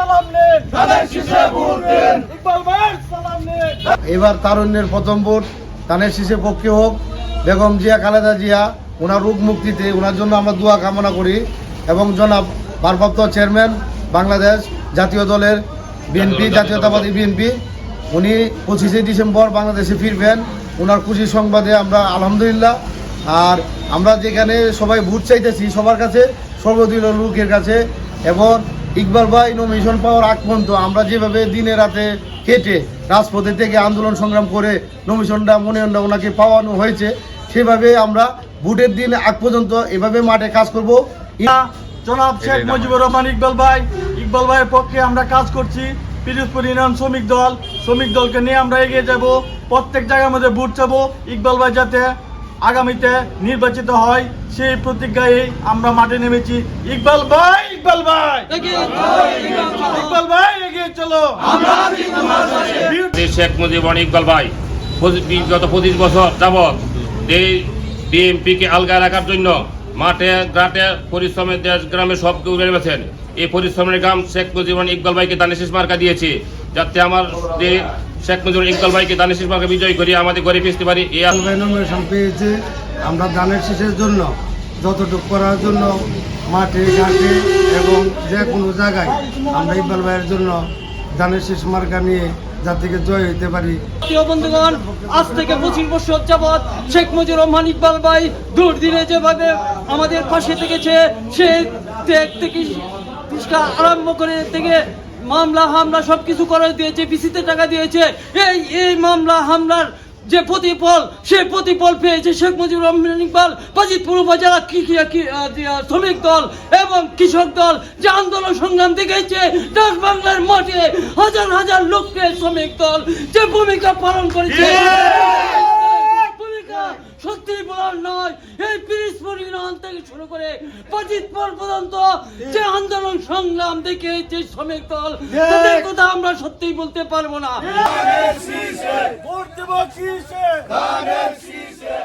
সালাম নেন, ধানের শীষে ভোট দেন, ইকবাল ভাইয়ের সালাম নেন। এবার তারুণ্যের প্রথম ভোট ধানের শীষের পক্ষে হোক। বেগম জিয়া খালেদা জিয়া ওনার রোগ মুক্তিতে ওনার জন্য আমরা দোয়া কামনা করি এবং জনাব ভারপ্রাপ্ত চেয়ারম্যান বাংলাদেশ জাতীয় দলের বিএনপি জাতীয়তাবাদী বিএনপি উনি 25শে ডিসেম্বর বাংলাদেশে ফিরবেন। ওনার খুশি সংবাদে আমরা আলহামদুলিল্লাহ। আর আমরা যেখানে সবাই ভোট চাইতেছি সবার কাছে, সর্বদলীয় লোকের কাছে, এবং ইকবাল ভাই নমিনেশন পাওয়ার আগ পর্যন্ত আমরা যেভাবে দিনে রাতে কেটে রাজপথে থেকে আন্দোলন সংগ্রাম করে নমিনেশনটা মনোনয়নটা ওনাকে পাওয়ানো হয়েছে, সেভাবে আমরা ভোটের দিন আগ পর্যন্ত এভাবে মাঠে কাজ করব। জনাব শেখ মুজিবুর রহমান ইকবাল ভাইয়ের পক্ষে আমরা কাজ করছি। পিরোজপুর ইউনিয়ন শ্রমিক দলকে নিয়ে আমরা এগিয়ে যাব। প্রত্যেক জায়গার মধ্যে ভোট চাবো। ইকবাল ভাই যাতে আগামীতে নির্বাচিত হয় সেই প্রতিজ্ঞায় আমরা মাঠে নেমেছি। ইকবাল ভাই এগিয়ে চলো। শেখ মুজিবুর ইকবাল ভাই বিগত 25 বছর যাবৎ এই বিএনপিকে আলগা রাখার জন্য মাঠে ঘাটে পরিশ্রমের দেশ গ্রামে সব কেউ নেমেছেন। এই পরিশ্রমের গ্রাম শেখ মুজিবুর ইকবাল ভাইকে ধানের শীষ মার্কা দিয়েছি, যাতে আমার যে শেখ মুজিবুর ইকবাল ভাইকে ধানের শীষ মার্কা বিজয় করি আমাদের ঘরে ফিরতে পারি। নমিনেশন পেয়েছে, আমরা ধানের শীষের জন্য যতটুকু করার জন্য মাঠে ঘাটে এবং যে কোনো জায়গায় আমরা ইকবাল ভাইয়ের জন্য ধানের শীষ মার্কা নিয়ে জাতিকে জয় হইতে পারি। প্রিয় বন্ধুগণ, আজ থেকে 25 বছর যাবৎ শেখ মুজিবুর রহমান ইকবাল ভাই দুর্দিনে যেভাবে আমাদের পাশে থেকেছে, সে থেকে আরম্ভ করে থেকে মামলা হামলা সবকিছু করে দিয়েছে, বিসিতে টাকা দিয়েছে। এই মামলা হামলার যে প্রতিফল, সে প্রতিফল পেয়েছে শেখ মুজিবুর রহমান ইকবাল। বাজিতপুর উপজেলা শ্রমিক দল এবং কৃষক দল যে আন্দোলন সংগ্রাম দেখেছে, ডাক বাংলার মাঠে হাজার হাজার লোককে শ্রমিক দল যে ভূমিকা পালন করেছে, ভূমিকা সত্যি বলার নয়। এই পিরোজপুর ইউনিয়ন থেকে শুরু করে বাজিতপুর পর্যন্ত যে আন্দোলন সংগ্রাম দেখেছে শ্রমিক দল, তাদের কথা আমরা সত্যি বলতে পারবো না। ভোট দেবো কিসে? ধানের শীষে।